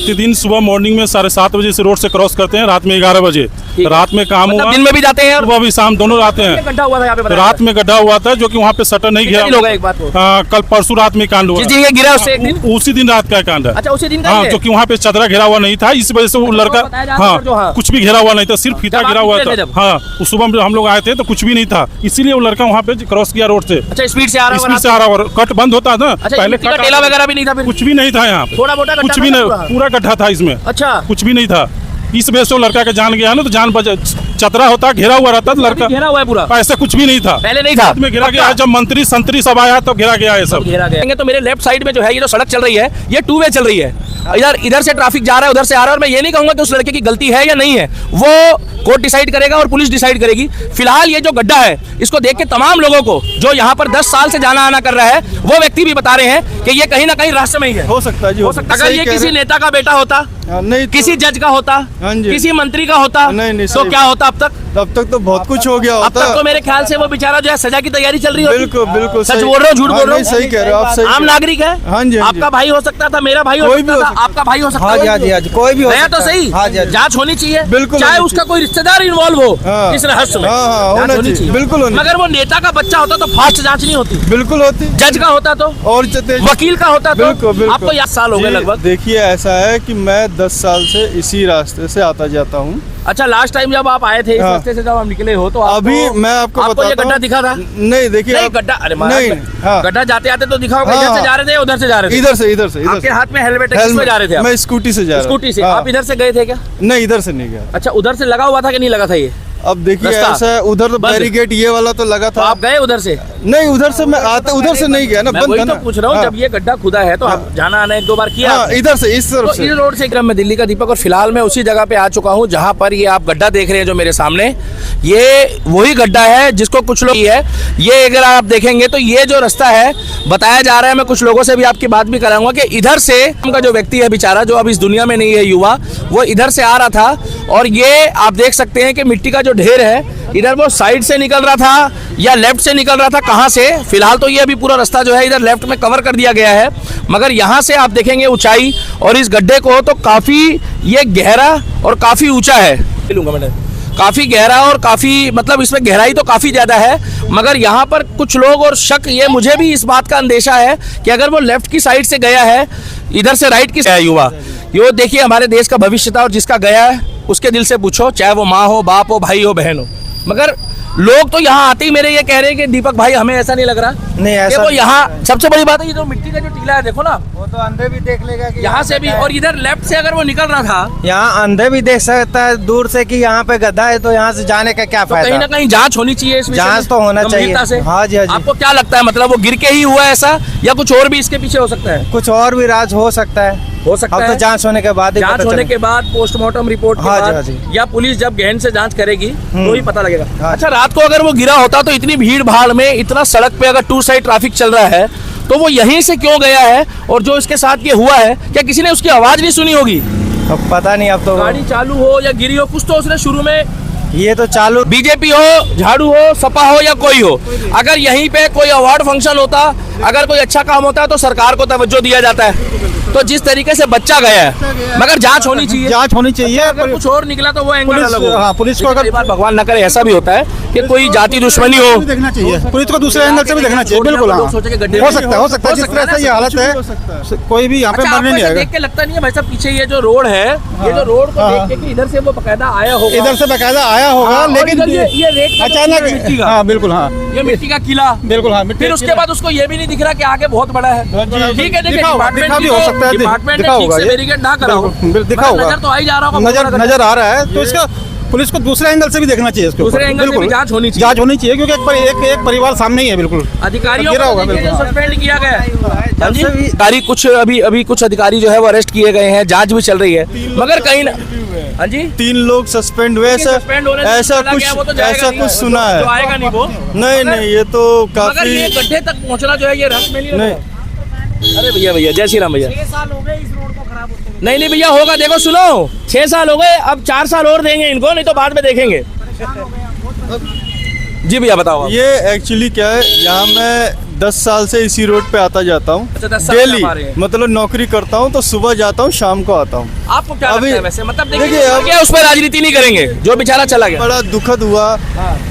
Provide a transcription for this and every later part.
प्रतिदिन सुबह मॉर्निंग में 7:30 बजे से रोड से क्रॉस करते हैं, रात में 11 बजे। रात में काम हुआ, दिन में भी जाते हैं, सुबह भी शाम दोनों आते हैं। गड्ढा हुआ था यहाँ पे, रात में गड्ढा हुआ था जो कि वहाँ पे शटर नहीं गिरा। एक बात कल परसों रात में कांड हुआ, गिरा उससे एक दिन, उसी दिन रात का कांड है। अच्छा उसी दिन हाँ, जो कि वहाँ पे चदरा घिरा हुआ नहीं था, इस वजह से वो लड़का हाँ कुछ भी घिरा हुआ नहीं था, सिर्फ फीता घिरा हुआ था। हाँ, उस सुबह हम लोग आए थे तो कुछ भी नहीं था, इसीलिए वो लड़का वहाँ पे क्रॉस किया रोड से। अच्छा स्पीड से आ रहा और कट बंद होता था पहले, टेला वगैरह भी नहीं था, कुछ भी नहीं था यहाँ पे, थोड़ा मोटा कुछ भी नहीं, पूरा गड्ढा था इसमें। अच्छा कुछ भी नहीं था, इस वजह से वो लड़का का जान गया ना, तो जान बचा। चतरा होता, घेरा हुआ रहता तो लड़का घेरा हुआ है पूरा, ऐसा कुछ भी नहीं था, पहले नहीं था, में गिरा गया। जब मंत्री संतरी सब आया तो गिरा गया है सब, घेरा गया। तो मेरे लेफ्ट साइड में जो है ये जो सड़क चल रही है, ये 2 वे चल रही है। इधर से ट्रैफिक जा रहा है, उधर से आ रहा है, और मैं ये नहीं कहूंगा कि उस लड़के की गलती है या नहीं है, वो कोर्ट डिसाइड करेगा और पुलिस डिसाइड करेगी। फिलहाल ये जो गड्ढा है, इसको देख के तमाम लोगों को जो यहाँ पर 10 साल से जाना आना कर रहा है, वो व्यक्ति भी बता रहे हैं कि ये कहीं ना कहीं रास्ते में ही है। हो सकता है जी, हो सकता है। अगर ये किसी नेता का बेटा होता, नहीं किसी जज का होता, किसी मंत्री का होता, तो क्या होता अब तक? तब तक तो बहुत कुछ हो गया होता। अब तक तो मेरे ख्याल से वो बेचारा जो है सजा की तैयारी चल रही है। बिल्कुल बिल्कुल सच बोल रहे हो, झूठ बोल रहे हो? सही कह रहे हो आप, आम नागरिक है। हाँ जी, आपका भाई हो सकता था, मेरा भाई हो सकता था, आपका भाई हो सकता था, कोई भी हो सकता तो सही। जांच होनी चाहिए, बिल्कुल, चाहे उसका कोई रिश्तेदार इन्वॉल्व हो इस रहस्य में, होना चाहिए, बिल्कुल। मगर वो नेता का बच्चा होता तो फास्ट जांच नहीं होती, बिल्कुल होती। जज का होता तो, और वकील का होता तो। आपको 10 साल हो गए लगभग। देखिए ऐसा है कि मैं 10 साल से इसी रास्ते से आता जाता हूँ। अच्छा लास्ट टाइम जब आप आए थे इस रास्ते से, जब आप निकले हो तो अभी मैं आपको ये गड्ढा दिखा था? नहीं, देखिए गड्ढा, अरे गड्ढा जाते आते तो दिखा होगा। इधर से जा रहे थे, उधर से जा रहे थे? इधर से। आपके हाथ में हेलमेट है, किसमें जा रहे थे आप? मैं स्कूटी से जा रहा था। स्कूटी से। आप इधर से गए थे क्या? नहीं, इधर से नहीं गया। अच्छा, उधर से लगा हुआ था कि नहीं लगा था ये? अब देखिए ऐसा है, उधर तो बैरिकेड ये वाला तो लगा था। आप गए उधर से? नहीं, उधर से मैं आते, उधर से नहीं गया ना, बंद था ना। तो पूछ रहा हूँ, जब ये गड्ढा खुदा है तो आप जाना आना 1-2 बार किया? इधर से, इस तरफ से, इस रोड से। क्रम में दिल्ली का दीपक, और फिलहाल मैं उसी जगह पे आ चुका हूँ जहाँ पर ये आप गड्ढा देख रहे हैं जो मेरे सामने, ये वही गड्ढा है जिसको कुछ लोग है। ये अगर आप देखेंगे तो ये जो रास्ता है, बताया जा रहा है, मैं कुछ लोगों से भी आपकी बात भी कराऊंगा कि इधर से उनका जो व्यक्ति है बेचारा, जो अब इस दुनिया में नहीं है, युवा, वो इधर से आ रहा था, और ये आप देख सकते हैं कि मिट्टी का जो ढेर है, इधर वो साइड से निकल रहा था या लेफ्ट से निकल रहा था, कहाँ से? फिलहाल तो ये अभी पूरा रास्ता जो है इधर लेफ्ट में कवर कर दिया गया है, मगर यहाँ से आप देखेंगे ऊंचाई और इस गड्ढे को, तो काफ़ी ये गहरा और काफ़ी ऊंचा है। लूँगा मैंने, काफ़ी गहरा और काफ़ी, मतलब इसमें गहराई तो काफ़ी ज़्यादा है, मगर यहाँ पर कुछ लोग और शक, ये मुझे भी इस बात का अंदेशा है कि अगर वो लेफ्ट की साइड से गया है, इधर से राइट की है युवा, ये देखिए हमारे देश का भविष्य था, और जिसका गया है उसके दिल से पूछो, चाहे वो माँ हो, बाप हो, भाई हो, बहन हो। मगर लोग तो यहाँ आते ही मेरे ये कह रहे हैं कि दीपक भाई हमें ऐसा नहीं लग रहा, नहीं ऐसा वो यहाँ सबसे बड़ी बात है, ये जो मिट्टी का जो टीला है देखो ना, वो तो अंधे भी देख लेगा कि यहाँ से भी, और इधर लेफ्ट से अगर वो निकल रहा था, यहाँ अंधे भी देख सकता है दूर से कि यहाँ पे गड्ढा है, तो यहाँ से जाने का क्या फायदा? कहीं ना कहीं जांच होनी चाहिए, जांच तो होना चाहिए। हाँ जी, हाँ जी। आपको क्या लगता है, मतलब वो गिर के ही हुआ ऐसा, या कुछ और भी इसके पीछे हो सकता है? कुछ और भी राज हो सकता है, अब तो जांच होने के बाद, जांच होने के बाद, पोस्टमार्टम रिपोर्ट के बाद, या पुलिस जब गहन से जांच करेगी तो ही पता लगेगा। अच्छा, रात को अगर वो गिरा होता तो इतनी भीड़ भाड़ में, इतना सड़क पे अगर 2 साइड ट्रैफिक चल रहा है, तो वो यहीं से क्यों गया है? और जो इसके साथ ये हुआ है, क्या किसी ने उसकी आवाज नहीं सुनी होगी? अब पता नहीं, अब तो गाड़ी चालू हो या गिरी हो, कुछ तो उसने शुरू में, ये तो चालू, बीजेपी हो, झाड़ू हो, सपा हो या कोई हो, अगर यहीं पे कोई अवार्ड फंक्शन होता, अगर कोई अच्छा काम होता है तो सरकार को तवज्जो दिया जाता है। तो जिस तरीके से बच्चा गया है, मगर जांच होनी चाहिए, जांच होनी चाहिए। अगर कुछ और निकला तो वो एंगल अलग हो। हाँ, पुलिस को अगर भगवान न करे ऐसा भी होता है कि कोई जाति दुश्मनी हो, देखना चाहिए, पुलिस को दूसरे एंगल से भी देखना चाहिए। बिल्कुल हो सकता है, जिस तरह से ये हालत है, कोई भी यहाँ पे मरने नहीं आएगा। देख के लगता नहीं है भाई साहब, पीछे ये जो रोड है, ये जो रोड को देख के कि इधर से वो बकायदा आया होगा, इधर से बकायदा आया होगा, लेकिन ये रेत अचानक मिट्टी का, हाँ बिल्कुल, हाँ ये मिट्टी का किला, बिल्कुल, हाँ। फिर उसके बाद उसको ये भी नहीं दिख रहा कि आगे बहुत बड़ा है। ठीक है, देखिए डिपार्टमेंट भी हो सकता है, डिपार्टमेंट ने ठीक से बैरिकेड ना करा हो, दिखा होगा, नजर तो आ ही जा रहा होगा, नजर आ रहा है, तो इसका पुलिस को दूसरे एंगल से भी देखना चाहिए, इसके दूसरे एंगल से भी जांच होनी चाहिए, जांच होनी चाहिए, क्योंकि एक परिवार सामने ही है। बिल्कुल, अधिकारियों को सस्पेंड किया गया है। कुछ अभी कुछ अधिकारी जो है वो अरेस्ट किए गए हैं, जांच भी चल रही है, मगर कहीं ना, हाँ जी, 3 लोग सस्पेंड हुए, ऐसा कुछ सुना है, आएगा नहीं वो, नहीं, ये तो काफी, ये गड्ढे तक पहुंचना जो है ये रस में नहीं। अरे भैया जय श्री राम भैया, 6 साल हो गए इस रोड को खराब होते। नहीं भैया होगा, देखो सुनो, 6 साल हो गए, अब 4 साल और देंगे इनको, नहीं तो बाद में देखेंगे। जी भैया बताओ। ये एक्चुअली क्या है, यहाँ मैं 10 साल से इसी रोड पे आता जाता हूँ अच्छा, 10 साल से डेली। आप आ रहे हैं। मतलब नौकरी करता हूँ तो सुबह जाता हूँ, शाम को आता हूँ। आपको क्या अभी- लगता है वैसे, मतलब देखिए, देखिए अब- क्या उस पर राजनीति नहीं करेंगे जो बेचारा चला गया? बड़ा दुखद हुआ,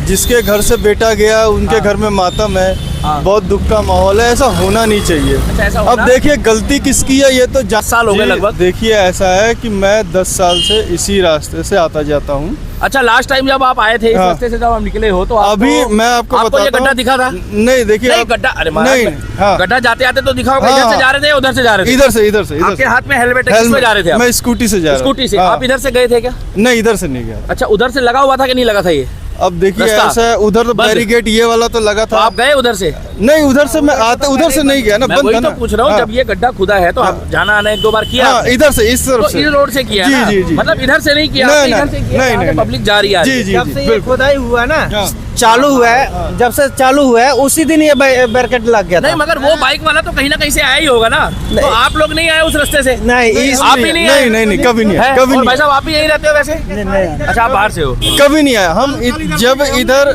जिसके घर से बेटा गया उनके घर में मातम है, बहुत दुख का माहौल है। ऐसा होना नहीं चाहिए। अच्छा, ऐसा होना? अब देखिए गलती किसकी है ये तो 10 साल हो गए जी, लगभग। देखिए ऐसा है कि मैं 10 साल से इसी रास्ते से आता जाता हूँ। अच्छा, लास्ट टाइम जब आप आए थे इस हाँ। रास्ते से, जब आप निकले हो तो अभी मैं आपको ये बताता गड्ढा हूँ। दिखा था? नहीं देखिए नहीं आप- गड्ढा, अरे महाराज, नहीं, हाँ। गड्ढा जाते आते तो दिखा होगा, हाँ, इधर से हाँ। जा रहे थे उधर से जा रहे थे? इधर से इधर से आपके हाथ में हेलमेट है, किस में जा रहे थे आप? मैं स्कूटी से जा रहा स्कूटी से? हाँ। आप इधर से गए थे क्या? नहीं इधर से नहीं गया। अच्छा, उधर से लगा हुआ था कि नहीं लगा था ये? अब देखिए रास्ता? ऐसा है, उधर तो बंद। बैरिकेड ये वाला तो लगा तो था। आप गए उधर से? नहीं उधर से मैं आता, उधर से नहीं गया ना, मैं बंद वही था तो ना। पूछ रहा हूँ, हाँ। जब ये गड्ढा खुदा है तो आप जाना आना 1-2 बार किया हाँ आपने? इधर से, इस तरफ तो से। इस रोड से किया जी, ना? जी, जी। मतलब इधर से नहीं किया, नहीं, आपने इधर नहीं, से किया, नहीं, आगे नहीं, पब्लिक जा रही है जी आगे। जी जब जी से ये बिल्कुल। खुदाई हुआ ना, हाँ। चालू हुआ है, जब से चालू हुआ है उसी दिन ये बैरिकेड लग गया नहीं, था। मगर वो बाइक वाला तो कहीं ना कहीं से आया ही होगा ना, तो नहीं। आप लोग नहीं आए उस रास्ते से? नहीं, इस- आप भी नहीं आए? नहीं कभी नहीं आया, है? कभी और नहीं भाई साहब आप भी यहीं रहते हो वैसे? नहीं। अच्छा, आप बाहर से हो? कभी नहीं आया। हम जब इधर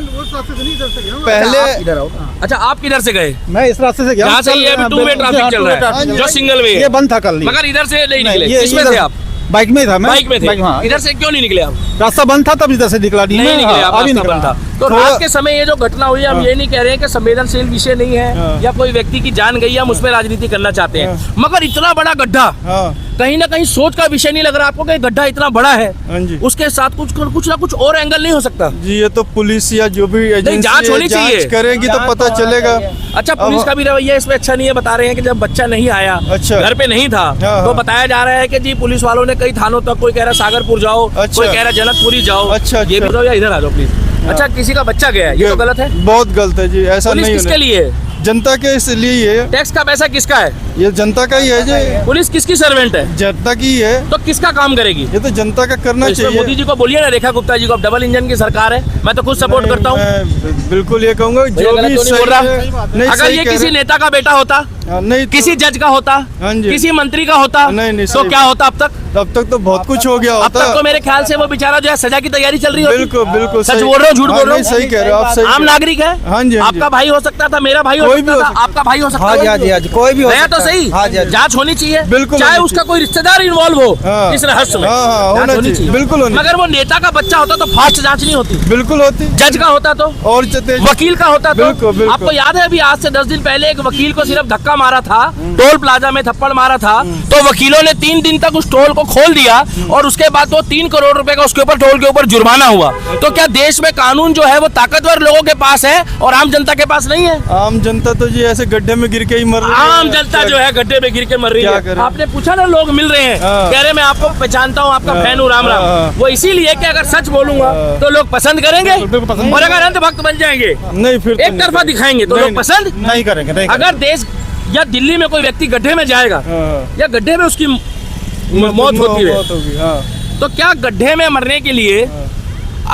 पहले आप इधर आओ। अच्छा, आप किधर से गए? मैं इस रास्ते से गया। यहाँ से ये अभी 2 वे ट्रैफिक चल रहा है, जो सिंगल वे ये है, बंद था कल। मगर इधर से नहीं निकले। ये किसमें इधर- थे आप? बाइक में था मैं। बाइक में थे? हाँ। इधर से क्यों नहीं निकले आप? रास्ता बंद था तब इधर से निकला नहीं निकले आप, अभी रास्ता निकला बंद था। तो थोड़ा- रात के समय ये जो घटना हुई है, हम ये नहीं कह रहे हैं कि संवेदनशील विषय नहीं है या कोई व्यक्ति की जान गई है, हम उसमें राजनीति करना चाहते हैं, मगर इतना बड़ा गड्ढा हाँ कहीं ना कहीं सोच का विषय नहीं लग रहा आपको कि गड्ढा इतना बड़ा है, हाँ जी उसके साथ कुछ ना कुछ और एंगल नहीं हो सकता? जी, ये तो पुलिस या जो भी एजेंसी जांच होनी है, चाहिए। जांच करेगी तो पता चलेगा। अच्छा, पुलिस अब- का भी रवैया इसमें अच्छा नहीं है। बता रहे हैं कि जब बच्चा नहीं आया, अच्छा। घर पे नहीं था, हाँ, तो हाँ। बताया जा रहा है कि जी पुलिस वालों ने कई थानों तक, कोई कह रहा है सागरपुर जाओ, अच्छा। कोई कह रहा है जनकपुरी जाओ। अच्छा, ये भी अच्छा। बताओ या इधर आ जाओ प्लीज। अच्छा, किसी का बच्चा गया है, ये तो गलत है। बहुत गलत है जी, ऐसा पुलिस नहीं किसके होना। लिए है? जनता के इसलिए ही है, टैक्स का पैसा किसका है? ये जनता का ही है जी, पुलिस किसकी सर्वेंट है? जनता की ही है। तो किसका काम करेगी? ये तो जनता का करना तो इसमें चाहिए। मोदी जी को बोलिए ना, रेखा गुप्ता जी को, अब डबल इंजन की सरकार है, मैं तो खुद सपोर्ट करता हूँ। मैं बिल्कुल ये कहूंगा भैया जो गलत भी तो नहीं सही बोल रहा? है, नहीं अगर सही ये कह किसी रहे- नेता का बेटा होता, हाँ, नहीं तो- किसी जज का होता, हाँ जी। किसी मंत्री का होता, नहीं, नहीं, तो सही क्या होता अब तक? तब तक तो बहुत कुछ हो गया अब होता। तक तो मेरे ख्याल से वो बेचारा जो है सजा की तैयारी चल रही होती। बिल्कुल बिल्कुल सच सही। बोल रहे हो, झूठ हाँ, बोल रहे नहीं, हो? सही कह रहे हो आप, सही आम कह रहे हो। नागरिक है, हाँ जी, हाँ जी। आपका भाई हो सकता था, मेरा भाई हो कोई भी सकता हो था, सकता आपका भाई हो सकता हाँ जी, था। हाँ जी, हाँ जी, कोई भी हो गया सकता तो है। सही, हाँ जी, हाँ जी। जांच होनी चाहिए, बिल्कुल चाहे होनी उसका कोई रिश्तेदार इन्वॉल्व हो हाँ। इस रहस्य में, हाँ, हाँ, जांच होना होनी चाहिए, चाहिए। बिल्कुल होनी मगर वो नेता का बच्चा होता तो फास्ट जांच नहीं होती, बिल्कुल होती जज का होता तो, और तेज वकील का होता तो। बिल्कुल, बिल्कुल। आपको याद है अभी आज से 10 दिन पहले एक वकील को सिर्फ धक्का मारा था, टोल प्लाजा में थप्पड़ मारा था, तो वकीलों ने 3 दिन तक उस टोल को खोल दिया और उसके बाद वो 3 करोड़ रुपए का उसके ऊपर टोल के ऊपर जुर्माना हुआ। तो क्या देश में कानून जो है वो ताकतवर लोगों के पास है और आम जनता के पास नहीं है? आम जनता तो जी ऐसे गड्ढे में गिर के ही मर रही है। आम जनता जो है गड्ढे में गिर के मर रही क्या है। करें? आपने पूछा ना, लोग मिल रहे हैं, हाँ। कह रहे मैं आपको पहचानता हूँ, आपका फैन हूँ, राम राम। हाँ। वो इसीलिए कि अगर सच बोलूंगा तो लोग पसंद करेंगे, बिल्कुल पसंद और अगर अंध भक्त बन जाएंगे, नहीं फिर तो एक तरफा दिखाएंगे तो नहीं, लोग पसंद। नहीं करेंगे, नहीं अगर देश या दिल्ली में कोई व्यक्ति गड्ढे में जाएगा हाँ। या गड्ढे में उसकी मौत होती है, मौत होगी, हाँ। तो क्या गड्ढे में मरने के लिए,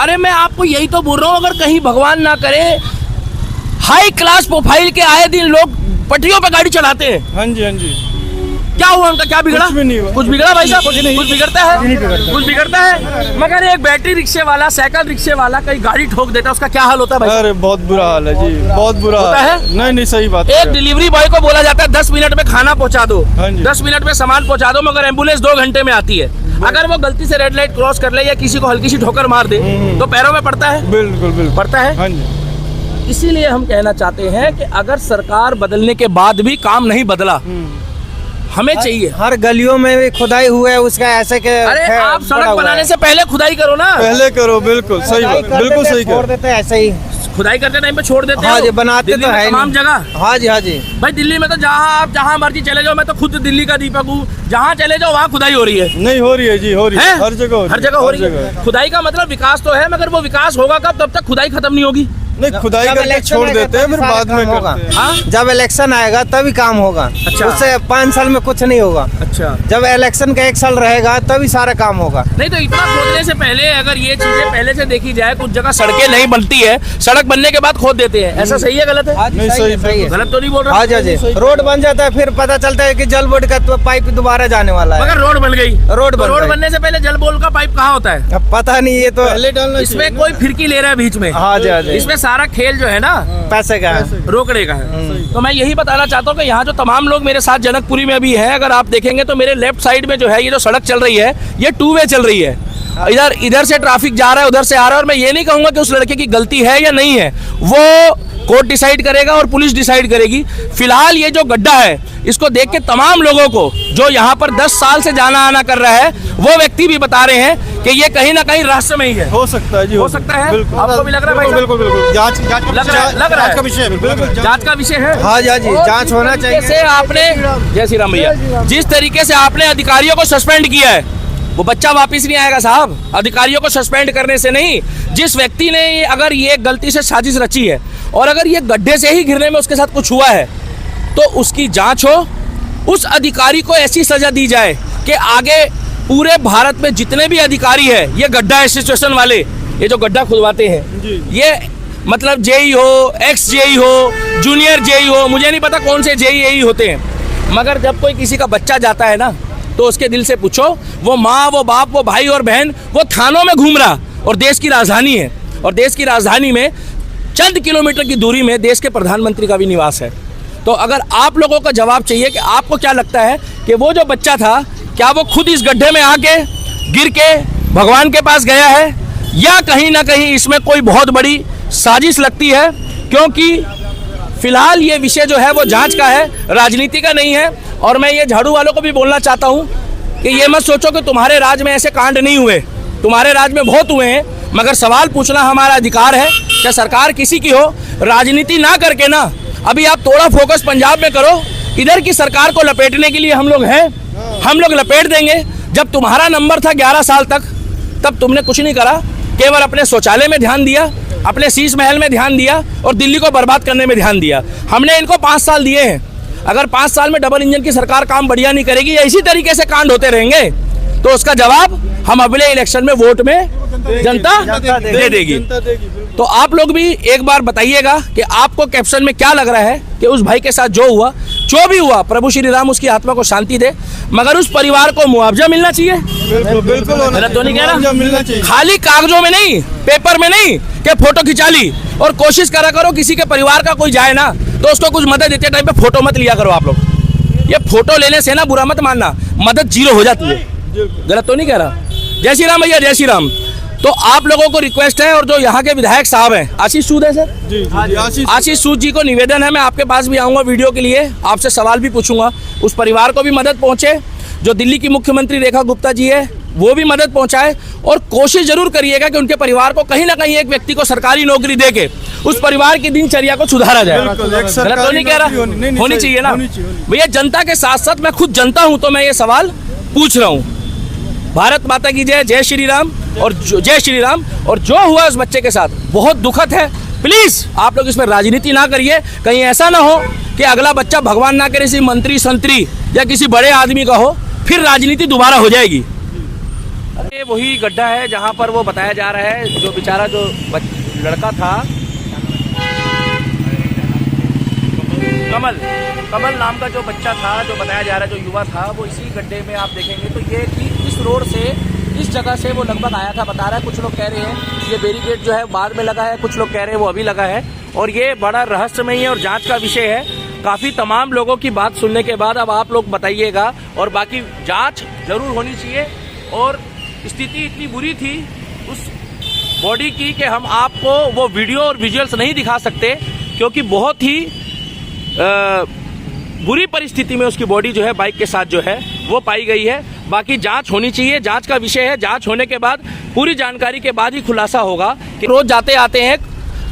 अरे मैं आपको यही तो बोल रहा हूँ, अगर कहीं भगवान ना करे हाई क्लास प्रोफाइल के आए दिन लोग पटरियों पे गाड़ी चलाते हैं, हाँ जी हाँ जी, क्या हुआ उनका? क्या बिगड़ा? कुछ भी नहीं हुआ। कुछ बिगड़ा भाई साहब? कुछ बिगड़ता है? कुछ बिगड़ता है? मगर एक बैटरी रिक्शे वाला, साइकिल रिक्शे वाला कहीं गाड़ी ठोक देता है, उसका क्या हाल होता है भाई साहब? अरे बहुत बुरा हाल है जी, बहुत बुरा होता हाल है? नहीं नहीं सही बात एक है। डिलीवरी बॉय को बोला जाता है 10 मिनट में खाना पहुंचा दो, हाँ जी। 10 मिनट में सामान पहुंचा दो, मगर एम्बुलेंस 2 घंटे में आती है। अगर वो गलती से रेड लाइट क्रॉस कर ले या किसी को हल्की सी ठोकर मार दे तो पैरों में पड़ता है, बिल्कुल बिल्कुल पड़ता है। हाँ जी, इसीलिए हम कहना चाहते हैं कि अगर सरकार बदलने के बाद भी काम नहीं बदला, हमें चाहिए। हर गलियों में भी खुदाई हुआ है उसका, ऐसे के अरे है, आप पड़ा सड़क हुआ बनाने है। से पहले खुदाई करो ना। पहले करो, बिल्कुल सही खुदाई बात, कर बिल्कुल देते, सही छोड़ करो। देते हैं ऐसे ही। खुदाई करते टाइम पे छोड़ देते हाँ हो। जी, बनाते दिल्ली तो में है तमाम नहीं। जगह। हाँ जी, हाँ जी। भाई दिल्ली में तो जहाँ मर्जी चले जाओ, मैं तो खुद दिल्ली का दीपक हूँ, जहाँ चले जाओ वहाँ खुदाई हो रही है। नहीं हो रही है जी, हो रही है हैं? हर जगह हो रही हर जगह हो रही है। खुदाई का मतलब विकास तो है, मगर वो विकास होगा कब? तब तक खुदाई खत्म नहीं होगी। नहीं खुदाई जब करके इलेक्शन छोड़ आएगा देते हैं, तभी फिर सारा बाद में काम होगा। करते हैं। हाँ? जब इलेक्शन आएगा तभी काम होगा। अच्छा। उससे 5 साल में कुछ नहीं होगा। अच्छा, जब इलेक्शन का 1 साल रहेगा तभी सारा काम होगा। नहीं तो इतना खोदने से पहले अगर ये चीजें पहले से देखी जाए, कुछ जगह सड़कें नहीं बनती है, सड़क बनने के बाद खोद देते हैं, ऐसा सही है गलत है? नहीं, सही है, सही सही है। गलत तो नहीं बोल रहा? हाँ जी, हाँ जी। रोड बन जाता है, फिर पता चलता है कि जल बोर्ड का तो पाइप दोबारा जाने वाला है। मगर रोड बन गई, रोड तो बन रोड गई। बनने से पहले जल बोल का पाइप कहाँ होता है? अब पता नहीं, ये तो पहले डालना इसमें चाहिए कोई फिरकी ले रहा है बीच में। हाँ जी, हाँ जी। इसमें सारा खेल जो है ना पैसे का है। रोकने का है। तो मैं यही बताना चाहता हूँ कि यहाँ जो तमाम लोग मेरे साथ जनकपुरी में अभी हैं, अगर आप देखेंगे तो मेरे लेफ्ट साइड में जो है ये जो सड़क चल रही है ये 2 वे चल रही है। इधर से ट्रैफिक जा रहा है, उधर से आ रहा है, और मैं ये नहीं कहूंगा कि उस लड़के की गलती है या नहीं है, वो कोर्ट डिसाइड करेगा और पुलिस डिसाइड करेगी। फिलहाल ये जो गड्ढा है इसको देख के तमाम लोगों को जो यहाँ पर 10 साल से जाना आना कर रहा है वो व्यक्ति भी बता रहे हैं कि ये कहीं ना कहीं रहस्यमयी है। हो सकता है जी, हो सकता है। बिल्कुल। आपको भी लग रहा है भाई साहब? बिल्कुल बिल्कुल। जांच लग रहा है का विषय है, बिल्कुल जांच का विषय है। हाँ जी, जांच होना चाहिए। जैसे आपने जय श्री राम भैया, जिस तरीके से आपने अधिकारियों को सस्पेंड किया है वो बच्चा वापस नहीं आएगा साहब। अधिकारियों को सस्पेंड करने से नहीं, जिस व्यक्ति ने अगर ये गलती से साजिश रची है और अगर ये गड्ढे से ही गिरने में उसके साथ कुछ हुआ है तो उसकी जांच हो, उस अधिकारी को ऐसी सजा दी जाए कि आगे पूरे भारत में जितने भी अधिकारी है ये गड्ढा एसोसिएशन वाले, ये जो गड्ढा खुदवाते हैं, ये मतलब जेई हो, एक्स जेई हो, जूनियर जेई हो, मुझे नहीं पता कौन से जेई होते हैं, मगर जब कोई किसी का बच्चा जाता है ना तो उसके दिल से पूछो, वो माँ, वो बाप, वो भाई और बहन, वो थानों में घूम रहा और देश की राजधानी है, और देश की राजधानी में चंद किलोमीटर की दूरी में देश के प्रधानमंत्री का भी निवास है। तो अगर आप लोगों का जवाब चाहिए कि आपको क्या लगता है कि वो जो बच्चा था क्या वो खुद इस गड्ढे में आके गिर के भगवान के पास गया है, या कहीं ना कहीं इसमें कोई बहुत बड़ी साजिश लगती है? क्योंकि फिलहाल ये विषय जो है वो जांच का है, राजनीति का नहीं है। और मैं ये झाड़ू वालों को भी बोलना चाहता हूँ कि ये मत सोचो कि तुम्हारे राज्य में ऐसे कांड नहीं हुए, तुम्हारे राज्य में बहुत हुए हैं, मगर सवाल पूछना हमारा अधिकार है। क्या सरकार किसी की हो, राजनीति ना करके ना अभी आप थोड़ा फोकस पंजाब में करो, इधर की सरकार को लपेटने के लिए हम लोग हैं, हम लोग लपेट देंगे। जब तुम्हारा नंबर था 11 साल तक, तब तुमने कुछ नहीं करा, केवल अपने शौचालय में ध्यान दिया, अपने शीश महल में ध्यान दिया और दिल्ली को बर्बाद करने में ध्यान दिया। हमने इनको 5 साल दिए हैं, अगर 5 साल में डबल इंजन की सरकार काम बढ़िया नहीं करेगी या इसी तरीके से कांड होते रहेंगे तो उसका जवाब हम अगले इलेक्शन में वोट में जनता दे देगी। तो आप लोग भी एक बार बताइएगा कि आपको कैप्शन में क्या लग रहा है कि उस भाई के साथ जो हुआ, जो भी हुआ, प्रभु श्री राम उसकी आत्मा को शांति दे, मगर उस परिवार को मुआवजा मिलना चाहिए। बिल्कुल गलत तो नहीं कह रहा? मिलना चाहिए। खाली कागजों में नहीं, पेपर में नहीं कि फोटो खिंचा ली, और कोशिश करा करो किसी के परिवार का कोई जाए ना तो उसको कुछ मदद देते टाइम पे फोटो मत लिया करो आप लोग। ये फोटो लेने से ना बुरा मत मानना, मदद 0 हो जाती है। गलत तो नहीं कह रहा? जय श्री राम भैया, जय श्री राम। तो आप लोगों को रिक्वेस्ट है, और जो यहाँ के विधायक साहब हैं, आशीष सूद है सर, जी, आशीष सूद जी को निवेदन है, मैं आपके पास भी आऊंगा वीडियो के लिए, आपसे सवाल भी पूछूंगा, उस परिवार को भी मदद पहुंचे। जो दिल्ली की मुख्यमंत्री रेखा गुप्ता जी है वो भी मदद पहुंचाए, और कोशिश जरूर करिएगा कि उनके परिवार को कहीं ना कहीं एक व्यक्ति को सरकारी नौकरी देके उस परिवार की दिनचर्या को सुधारा जाए। गलत तो नहीं कह रहा? होनी चाहिए ना भैया। जनता के साथ साथ मैं खुद जनता हूं तो मैं ये सवाल पूछ रहा हूं। भारत माता की जय, जय श्री राम, और जय श्री राम। और जो हुआ उस बच्चे के साथ बहुत दुखद है। प्लीज आप लोग इसमें राजनीति ना करिए, कहीं ऐसा ना हो कि अगला बच्चा भगवान ना करे किसी मंत्री संतरी या किसी बड़े आदमी का हो, फिर राजनीति दोबारा हो जाएगी। ये वही गड्ढा है जहां पर वो बताया जा रहा है जो बेचारा जो लड़का था, कमल नाम का जो बच्चा था, जो बताया जा रहा है जो युवा था, वो इसी गड्ढे में आप देखेंगे तो ये ठीक इस रोड से, इस जगह से वो लगभग आया था, बता रहा है। कुछ लोग कह रहे हैं ये बैरिकेड जो है बाद में लगा है, कुछ लोग कह रहे हैं वो अभी लगा है, और ये बड़ा रहस्यमयी है और जांच का विषय है। काफ़ी तमाम लोगों की बात सुनने के बाद अब आप लोग बताइएगा, और बाकी जांच जरूर होनी चाहिए। और स्थिति इतनी बुरी थी उस बॉडी की कि हम आपको वो वीडियो और विजुअल्स नहीं दिखा सकते, क्योंकि बहुत ही बुरी परिस्थिति में उसकी बॉडी जो है बाइक के साथ जो है वो पाई गई है। बाकी जांच होनी चाहिए, जांच का विषय है, जांच होने के बाद पूरी जानकारी के बाद ही खुलासा होगा। कि रोज जाते आते हैं,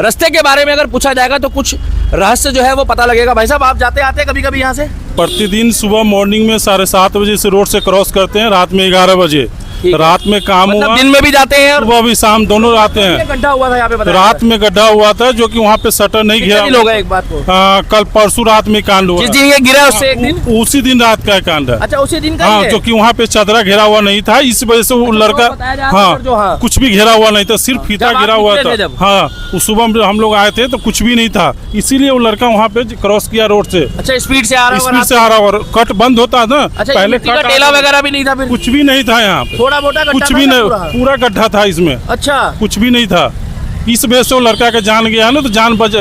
रास्ते के बारे में अगर पूछा जाएगा तो कुछ रहस्य जो है वो पता लगेगा। भाई साहब आप जाते आते हैं कभी कभी यहाँ से? प्रतिदिन सुबह मॉर्निंग में 7:30 बजे से रोड से क्रॉस करते हैं, रात में 11 बजे। रात में काम मतलब हुआ, दिन में भी जाते हैं और सुबह भी शाम दोनों आते हैं। गड्ढा हुआ था यहाँ पे, रात में गड्ढा हुआ था जो कि वहाँ पे शटर नहीं घिरा। लोग एक बात को कल परसों रात में कांड हुआ, जिस दिन ये गिरा उससे एक दिन, उसी दिन रात का कांड है। अच्छा उसी दिन का? हाँ, क्योंकि वहाँ पे चादरा घेरा हुआ नहीं था, इस वजह से वो लड़का, हाँ, कुछ भी घेरा हुआ नहीं था, सिर्फ फीता गिरा हुआ था। हाँ, उस सुबह हम लोग आए थे तो कुछ भी नहीं था, इसीलिए वो लड़का वहाँ पे क्रॉस किया रोड से। अच्छा स्पीड से आ रहा और कट बंद होता ना, पहले टेला वगैरह भी नहीं था, कुछ भी नहीं था यहाँ पे, थोड़ा मोटा कुछ भी नहीं, पूरा गड्ढा था इसमें। अच्छा कुछ भी नहीं था। इस वजह से वो लड़का का जान गया ना, तो जान बच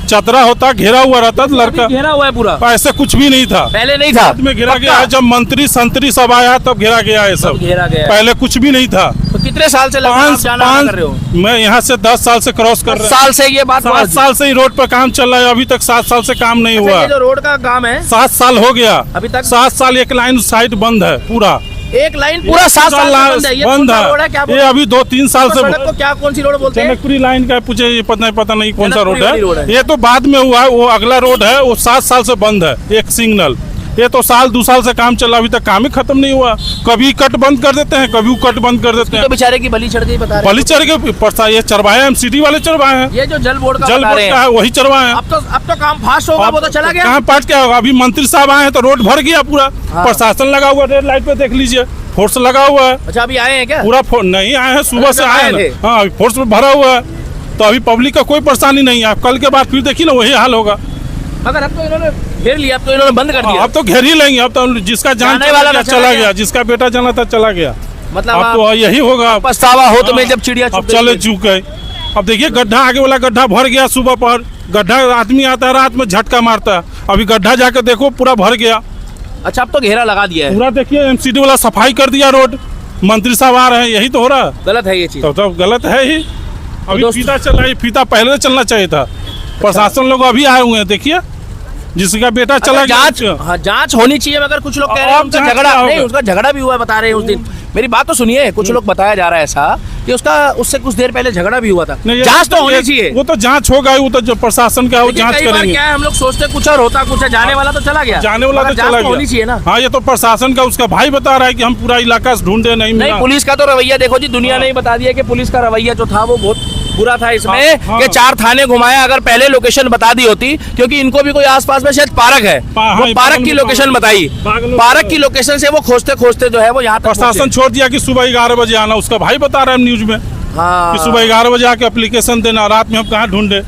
चतरा होता, घेरा हुआ रहता तो लड़का, घेरा हुआ है पूरा, ऐसे कुछ भी नहीं था, पहले नहीं था, बाद में घेरा गया है। जब मंत्री संतरी सब आया तब घेरा गया है सब, घेरा गया है। पहले कुछ भी नहीं था। तो कितने साल से लगातार आप जाना आना कर रहे हो? मैं यहाँ से 10 साल से क्रॉस कर रहा हूँ। साल से ये बात 7 साल से ही रोड पर काम चल रहा है, अभी तक 7 साल से काम नहीं हुआ। ये जो रोड का काम है 7 साल हो गया, अभी तक 7 साल एक लाइन साइड बंद है पूरा, एक लाइन पूरा 7 साल से बंद है। ये कौन सा रोड है, क्या ये बोलते हैं? अभी 2-3 साल से सड़क को क्या कौन सी रोड बोलते हैं? जनकपुरी लाइन का पूछे, ये पता नहीं कौन सा रोड जनकपुरी रोड है। है। ये तो बाद में हुआ है, वो अगला रोड है, वो 7 साल से बंद है एक सिग्नल। ये तो 2 साल से काम चला, अभी तक काम ही खत्म नहीं हुआ। कभी कट बंद कर देते हैं, कभी कट बंद कर देते तो हैं। बेचारे की बलि चढ़ गई बता रहे हैं। बलि चढ़ के परसा ये चरवाए एमसीडी वाले चरवाए हैं, ये जो जल बोर्ड का जल बता बोर्ड रहे का हैं, है वही चरवाए हैं। अब तो काम फास्ट होगा, वो तो चला गया। कहाँ पाट क्या होगा, अभी मंत्री साहब आए हैं तो रोड भर गया पूरा। प्रशासन लगा हुआ रेड लाइट पे, देख लीजिए, फोर्स लगा हुआ है अच्छा, अभी आए हैं क्या? पूरा। नहीं आए हैं, सुबह से आए थे। हैं। हाँ, फोर्स में भरा हुआ है, तो अभी पब्लिक का कोई परेशानी नहीं है। कल के बाद फिर देखिए ना वही हाल होगा। मगर अब तो इन्होंने घेर लिया, अब तो इन्होंने बंद कर दिया। अब तो घेर ही लेंगे, अब तो जिसका जान जाने वाला चला तो गया चला चला गया, जिसका बेटा जाना था चला गया। मतलब अब तो यही होगा। पछतावा हो तुम्हें हाँ, जब चिड़िया अब छुप चले गई। चुके। अब देखिए गड्ढा, आगे वाला गड्ढा भर गया सुबह पर। गड्ढा आदमी आता है रात में झटका मारता है, अभी गड्ढा जाकर देखो पूरा भर गया अच्छा, अब तो घेरा लगा दिया है। पूरा। देखिए एमसीडी वाला सफाई कर दिया रोड, मंत्री साहब आ रहे हैं, यही तो हो रहा है। गलत है ये चीज। तो गलत है ही। अभी दोस्त- फीता चल रहा है, फीता पहले से चलना चाहिए था। प्रशासन लोग अभी आए हुए हैं, देखिए जिसका बेटा चला जांच, गया। हाँ जांच होनी चाहिए, मगर कुछ लोग कह रहे हैं अब उनका जांच झगड़ा क्या नहीं, होगा? उसका झगड़ा भी हुआ है बता रहे हैं उस दिन। मेरी बात तो सुनिए, कुछ लोग बताया जा रहा है ऐसा कि उसका उससे कुछ देर पहले झगड़ा भी हुआ था। नहीं, जांच तो होनी चाहिए। वो तो जांच होगा ही, वो तो जो प्रशासन का है वो लेकिन जांच कई बार करेंगे। क्या है, हम लोग सोचते कुछ और होता कुछ है, जाने वाला तो चला गया, जाने वाला मगर तो जांच चला होनी चाहिए गया ना। हाँ, ये तो प्रशासन का, उसका भाई बता रहा है कि हम पूरा इलाका से ढूंढे, नहीं नहीं, मिला। पुलिस का तो रवैया देखो जी, दुनिया ने ही बता दिया कि पुलिस का रवैया जो था वो बहुत बुरा था इसमें। हाँ। कि 4 थाने घुमाया, अगर पहले लोकेशन बता दी होती, क्योंकि इनको भी कोई आसपास में शायद पार्क है, हाँ, वो पार्क बागल की में लोकेशन बताई, बागल में पार्क की लोकेशन से वो खोजते खोजते जो है वो यहाँ तक प्रशासन पहुंचे। छोड़ दिया कि सुबह 11 बजे आना। उसका भाई बता रहा है न्यूज में हाँ, कि सुबह 11 बजे आके एप्लीकेशन देना, रात में हम कहाँ ढूंढे।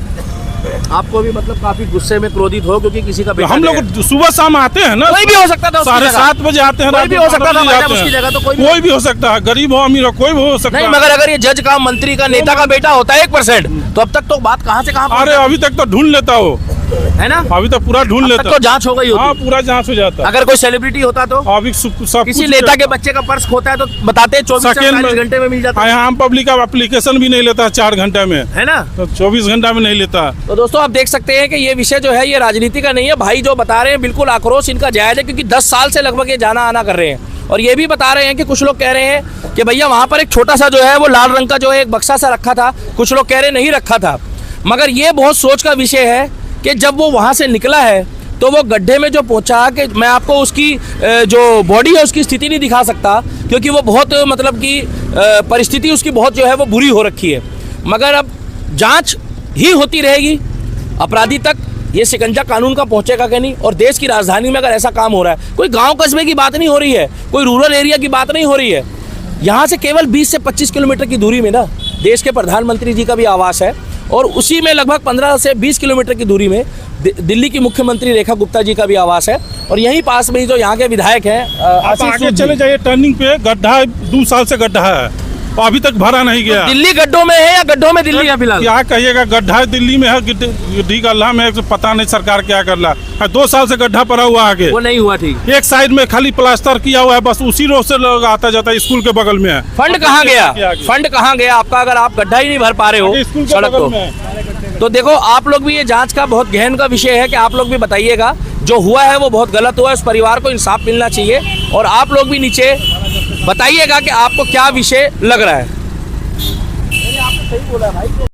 आपको भी मतलब काफी गुस्से में क्रोधित हो, क्योंकि किसी का बेटा हम गया। लोग सुबह शाम आते हैं ना, कोई भी हो सकता था उसकी जगह। 7:30 बजे आते हैं, कोई रात भी में हो सकता 12 था बजे मैडम आते उसकी हैं। जगह, तो कोई भी हो सकता है, गरीब हो अमीर हो, कोई भी हो सकता नहीं, है। मगर अगर ये जज का, मंत्री का, नेता का बेटा होता है 1%, तो अब तक तो बात कहाँ से कहाँ पहुंच अरे अभी तक तो ढूंढ लेता हो, है ना? अभी तक पूरा ढूंढ अब लेता। तक तो जांच हो गई हाँ, होती। पूरा जांच हो जाता। अगर कोई सेलिब्रिटी होता तो अभी सब किसी कुछ नेता के बच्चे का पर्स खोता है तो बताते हैं 24 से सेकेंड 48 घंटे में मिल जाता है, यहाँ आम पब्लिक का एप्लीकेशन भी नहीं लेता 4 घंटे में, है ना? तो 24 घंटा में नहीं लेता। तो दोस्तों आप देख सकते हैं कि ये विषय जो है ये राजनीति का नहीं है। भाई जो बता रहे हैं बिल्कुल आक्रोश इनका जायज है, क्योंकि 10 साल से लगभग ये जाना आना कर रहे हैं। और ये भी बता रहे हैं कि कुछ लोग कह रहे हैं कि भैया वहाँ पर एक छोटा सा जो है वो लाल रंग का जो है एक बक्सा सा रखा था, कुछ लोग कह रहे नहीं रखा था। मगर ये बहुत सोच का विषय है कि जब वो वहाँ से निकला है तो वो गड्ढे में जो पहुंचा, कि मैं आपको उसकी जो बॉडी है उसकी स्थिति नहीं दिखा सकता, क्योंकि वो बहुत मतलब कि परिस्थिति उसकी बहुत जो है वो बुरी हो रखी है। मगर अब जांच ही होती रहेगी, अपराधी तक ये शिकंजा कानून का पहुंचेगा कि नहीं। और देश की राजधानी में अगर ऐसा काम हो रहा है, कोई गांव कस्बे की बात नहीं हो रही है, कोई रूरल एरिया की बात नहीं हो रही है, यहाँ से केवल 20 से 25 किलोमीटर की दूरी में ना देश के प्रधानमंत्री जी का भी आवास है, और उसी में लगभग 15 से 20 किलोमीटर की दूरी में दिल्ली की मुख्यमंत्री रेखा गुप्ता जी का भी आवास है, और यहीं पास में ही जो यहाँ के विधायक हैं आप आशीष आगे सूद जी। चले जाइए, टर्निंग पे गड्ढा 2 साल से गड्ढा है, और अभी तक भरा नहीं गया। दिल्ली गड्ढों में है या गड्ढों में दिल्ली है फिलहाल? क्या कहिएगा, गड्ढा दिल्ली में है, गिड्डी गल्ला में है, तो पता नहीं सरकार क्या कर रहा है। 2 साल से गड्ढा पड़ा हुआ आगे, वो नहीं हुआ ठीक। एक साइड में खाली प्लास्टर किया हुआ है, बस उसी रोड से लोग आता जाता है, स्कूल के बगल में है। फंड कहाँ गया? आगे। फंड कहाँ गया आपका, अगर आप गड्ढा ही नहीं भर पा रहे हो आगे स्कूल के सड़क बगल को? में है। तो देखो आप लोग भी, ये जांच का बहुत गहन का विषय है कि आप लोग भी बताइएगा, जो हुआ है वो बहुत गलत हुआ है, उस परिवार को इंसाफ मिलना चाहिए। और आप लोग भी नीचे बताइएगा कि आपको क्या विषय लग रहा है।